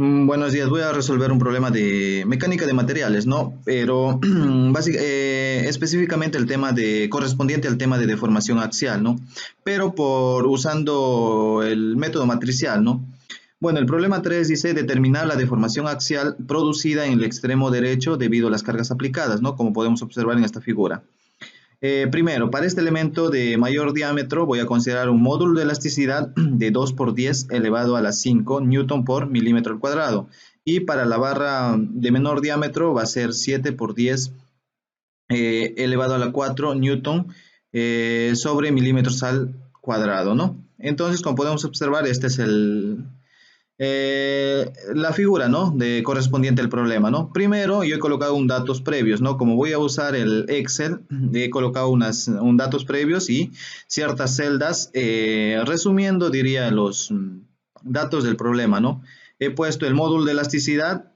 Buenos días, voy a resolver un problema de mecánica de materiales, ¿no? Pero específicamente el tema de correspondiente al tema de deformación axial, ¿no? Pero por usando el método matricial, ¿no? Bueno, el problema 3 dice determinar la deformación axial producida en el extremo derecho debido a las cargas aplicadas, ¿no? Como podemos observar en esta figura. Primero, para este elemento de mayor diámetro voy a considerar un módulo de elasticidad de 2 por 10 elevado a la 5 newton por milímetro al cuadrado. Y para la barra de menor diámetro va a ser 7 por 10 elevado a la 4 newton sobre milímetros al cuadrado, ¿no? Entonces, como podemos observar, este es la figura, ¿no? De correspondiente al problema, ¿no? Primero, yo he colocado un datos previos, ¿no? Como voy a usar el Excel, he colocado un datos previos y ciertas celdas, resumiendo, diría, los datos del problema, ¿no? He puesto el módulo de elasticidad,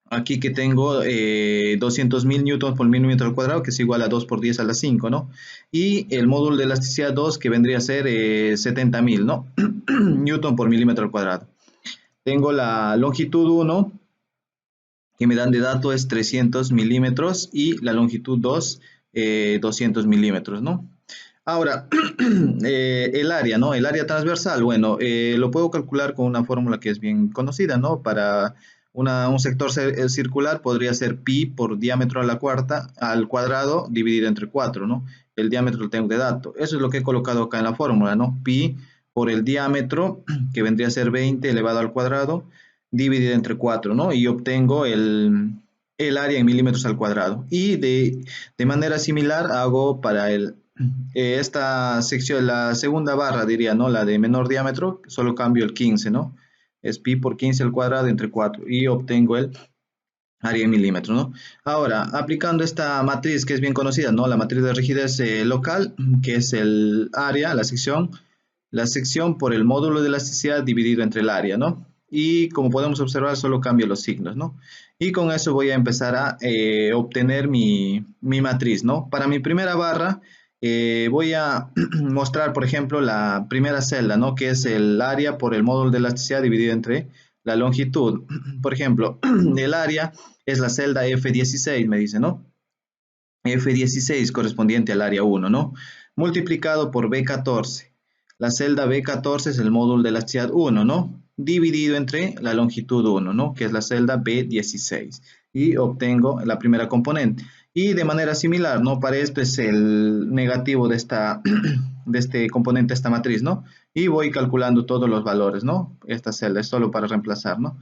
aquí que tengo 200.000 newtons por milímetro al cuadrado, que es igual a 2 por 10 a la 5, ¿no? Y el módulo de elasticidad 2, que vendría a ser 70.000, ¿no? Newton por milímetro al cuadrado. Tengo la longitud 1, que me dan de dato es 300 milímetros, y la longitud 2, 200 milímetros, ¿no? Ahora, el área, ¿no? El área transversal, bueno, lo puedo calcular con una fórmula que es bien conocida, ¿no? Para un sector circular podría ser pi por diámetro a la cuarta al cuadrado dividido entre 4, ¿no? El diámetro lo tengo de dato. Eso es lo que he colocado acá en la fórmula, ¿no? Pi por el diámetro, que vendría a ser 20 elevado al cuadrado, dividido entre 4, ¿no? Y obtengo el área en milímetros al cuadrado. Y de manera similar hago para esta sección, la segunda barra, diría, ¿no? La de menor diámetro, solo cambio el 15, ¿no? Es pi por 15 al cuadrado entre 4 y obtengo el área en milímetros, ¿no? Ahora, aplicando esta matriz que es bien conocida, ¿no? La matriz de rigidez local, que es el área, la sección por el módulo de elasticidad dividido entre el área, ¿no? Y como podemos observar, solo cambio los signos, ¿no? Y con eso voy a empezar a obtener mi matriz, ¿no? Para mi primera barra, voy a mostrar, por ejemplo, la primera celda, ¿no? Que es el área por el módulo de elasticidad dividido entre la longitud. Por ejemplo, el área es la celda F16, me dice, ¿no? F16 correspondiente al área 1, ¿no? Multiplicado por B14. La celda B14 es el módulo de elasticidad 1, ¿no? Dividido entre la longitud 1, ¿no? Que es la celda B16. Y obtengo la primera componente. Y de manera similar, ¿no? Para esto es el negativo de de este componente, esta matriz, ¿no? Y voy calculando todos los valores, ¿no? Esta celda es solo para reemplazar, ¿no?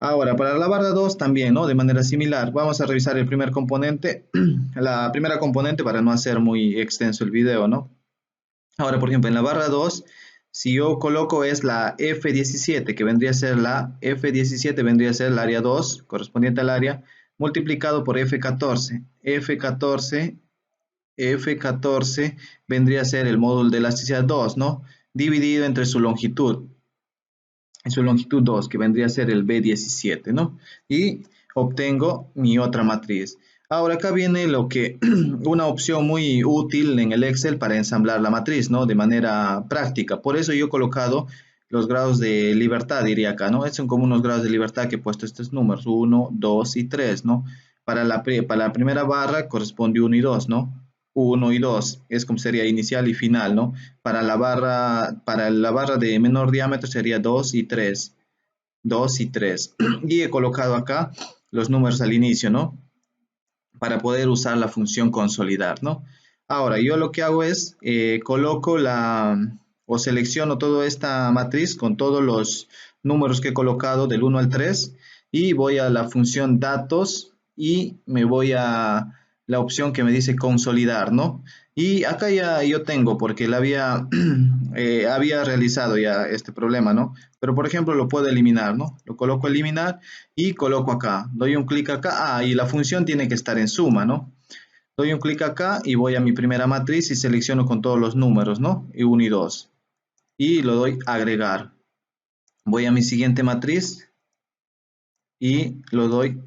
Ahora, para la barra 2 también, ¿no? De manera similar, vamos a revisar el primer componente, la primera componente para no hacer muy extenso el video, ¿no? Ahora, por ejemplo, en la barra 2, si yo coloco es la F17, que vendría a ser la F17, vendría a ser el área 2, correspondiente al área, multiplicado por F14. F14 vendría a ser el módulo de elasticidad 2, ¿no? Dividido entre su longitud en su longitud 2, que vendría a ser el B17, ¿no? Y obtengo mi otra matriz. Ahora acá viene una opción muy útil en el Excel para ensamblar la matriz, ¿no? De manera práctica. Por eso yo he colocado los grados de libertad, diría acá, ¿no? Estos son como unos grados de libertad que he puesto estos números, 1, 2 y 3, ¿no? Para la primera barra corresponde 1 y 2, ¿no? 1 y 2 es como sería inicial y final, ¿no? Para la barra de menor diámetro sería 2 y 3. 2 y 3. Y he colocado acá los números al inicio, ¿no? Para poder usar la función consolidar, ¿no? Ahora, yo lo que hago es coloco o selecciono toda esta matriz con todos los números que he colocado del 1 al 3 y voy a la función datos y me voy a la opción que me dice consolidar, ¿no? Y acá ya yo tengo, porque había realizado ya este problema, ¿no? Pero por ejemplo lo puedo eliminar, ¿no? Lo coloco eliminar y coloco acá, doy un clic acá, y la función tiene que estar en suma, ¿no? Doy un clic acá y voy a mi primera matriz y selecciono con todos los números, ¿no? Y 1 y 2. Y lo doy agregar. Voy a mi siguiente matriz y lo doy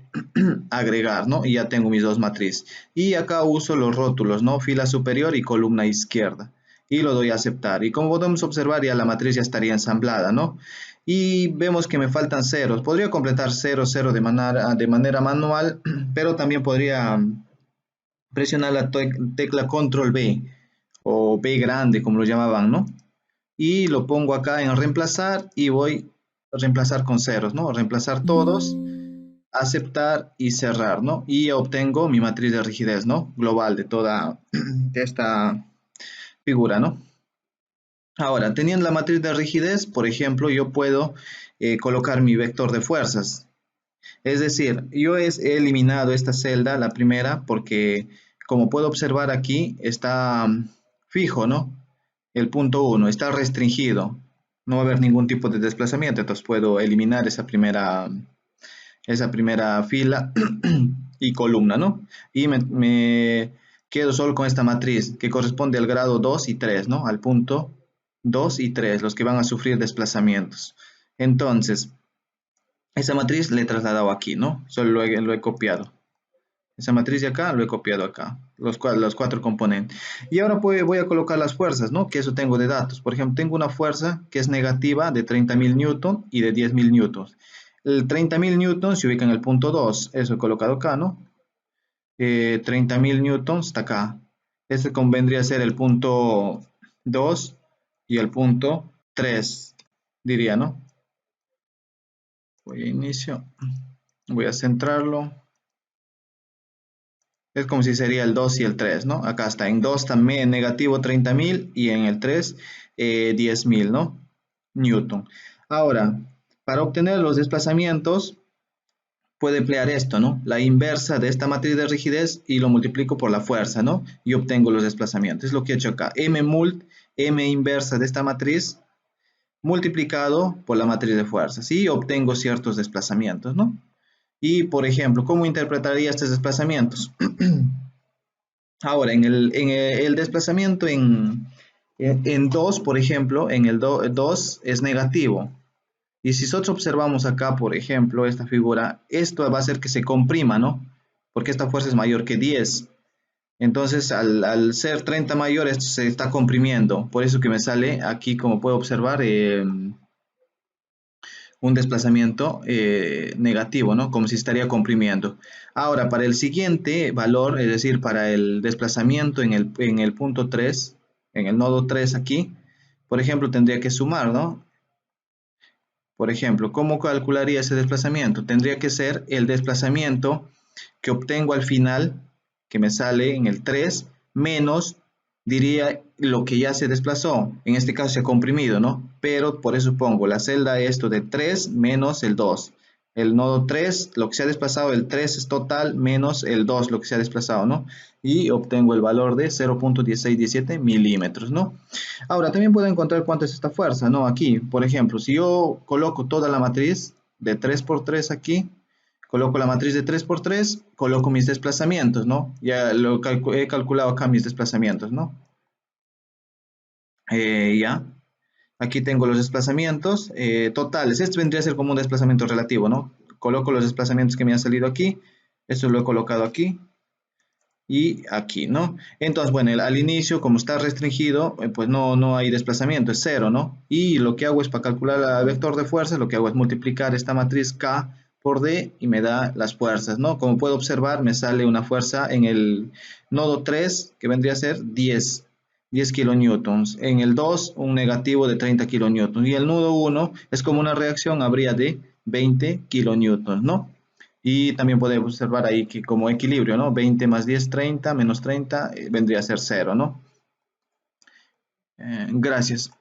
agregar, ¿no? Y ya tengo mis dos matrices. Y acá uso los rótulos, ¿no? Fila superior y columna izquierda. y lo doy a aceptar. Y como podemos observar, ya la matriz ya estaría ensamblada, ¿no? Y vemos que me faltan ceros. Podría completar 0, 0 de manera manual, pero también podría presionar la tecla Control B o B grande, como lo llamaban, ¿no? Y lo pongo acá en reemplazar y voy a reemplazar con ceros, ¿no? Reemplazar todos, aceptar y cerrar, ¿no? Y obtengo mi matriz de rigidez, ¿no? Global de toda esta figura, ¿no? Ahora, teniendo la matriz de rigidez, por ejemplo, yo puedo colocar mi vector de fuerzas. Es decir, yo he eliminado esta celda, la primera, porque como puedo observar aquí, está fijo, ¿no? El punto 1 está restringido. No va a haber ningún tipo de desplazamiento, entonces puedo eliminar esa primera fila y columna, ¿no? Y me quedo solo con esta matriz que corresponde al grado 2 y 3, ¿no? Al punto 2 y 3, los que van a sufrir desplazamientos. Entonces, esa matriz le he trasladado aquí, ¿no? Solo lo he copiado. Esa matriz de acá lo he copiado acá, los 4 componentes. Y ahora voy a colocar las fuerzas, ¿no? Que eso tengo de datos. Por ejemplo, tengo una fuerza que es negativa de 30.000 newton y de 10.000 newtons. El 30.000 newtons se ubica en el punto 2, eso he colocado acá, ¿no? 30.000 newtons está acá. Este convendría ser el punto 2 y el punto 3, diría, ¿no? Voy a inicio, voy a centrarlo. Es como si sería el 2 y el 3, ¿no? Acá está, en 2 también negativo 30.000 y en el 3 10.000, ¿no? Newton. Ahora, para obtener los desplazamientos, puedo emplear esto, ¿no? La inversa de esta matriz de rigidez y lo multiplico por la fuerza, ¿no? Y obtengo los desplazamientos. Es lo que he hecho acá. M inversa de esta matriz multiplicado por la matriz de fuerzas y obtengo ciertos desplazamientos, ¿no? Y, por ejemplo, ¿cómo interpretaría estos desplazamientos? Ahora, el desplazamiento en 2, por ejemplo, en el 2 es negativo. Y si nosotros observamos acá, por ejemplo, esta figura, esto va a hacer que se comprima, ¿no? Porque esta fuerza es mayor que 10. Entonces, al ser 30 mayor, esto se está comprimiendo. Por eso que me sale aquí, como puedo observar, un desplazamiento negativo, ¿no? Como si estaría comprimiendo. Ahora, para el siguiente valor, es decir, para el desplazamiento en el punto 3, en el nodo 3 aquí, por ejemplo, tendría que sumar, ¿no? Por ejemplo, ¿cómo calcularía ese desplazamiento? Tendría que ser el desplazamiento que obtengo al final, que me sale en el 3, menos, diría, lo que ya se desplazó. En este caso se ha comprimido, ¿no? Pero por eso pongo la celda esto de 3 menos el 2. El nodo 3, lo que se ha desplazado, el 3 es total menos el 2, lo que se ha desplazado, ¿no? Y obtengo el valor de 0.1617 milímetros, ¿no? Ahora, también puedo encontrar cuánto es esta fuerza, ¿no? Aquí, por ejemplo, si yo coloco toda la matriz de 3 por 3 aquí, coloco la matriz de 3 por 3, coloco mis desplazamientos, ¿no? Ya he calculado acá mis desplazamientos, ¿no? Ya. Aquí tengo los desplazamientos totales. Este vendría a ser como un desplazamiento relativo, ¿no? Coloco los desplazamientos que me han salido aquí. Esto lo he colocado aquí y aquí, ¿no? Entonces, bueno, al inicio, como está restringido, pues no hay desplazamiento, es cero, ¿no? Y lo que hago es, para calcular el vector de fuerzas, lo que hago es multiplicar esta matriz K por D y me da las fuerzas, ¿no? Como puedo observar, me sale una fuerza en el nodo 3, que vendría a ser 10 kilonewtons. En el 2, un negativo de 30 kilonewtons. Y el nodo 1 es como una reacción, habría de 20 kilonewtons, ¿no? Y también podemos observar ahí que como equilibrio, ¿no? 20 más 10, 30, menos 30, vendría a ser 0, ¿no? Gracias.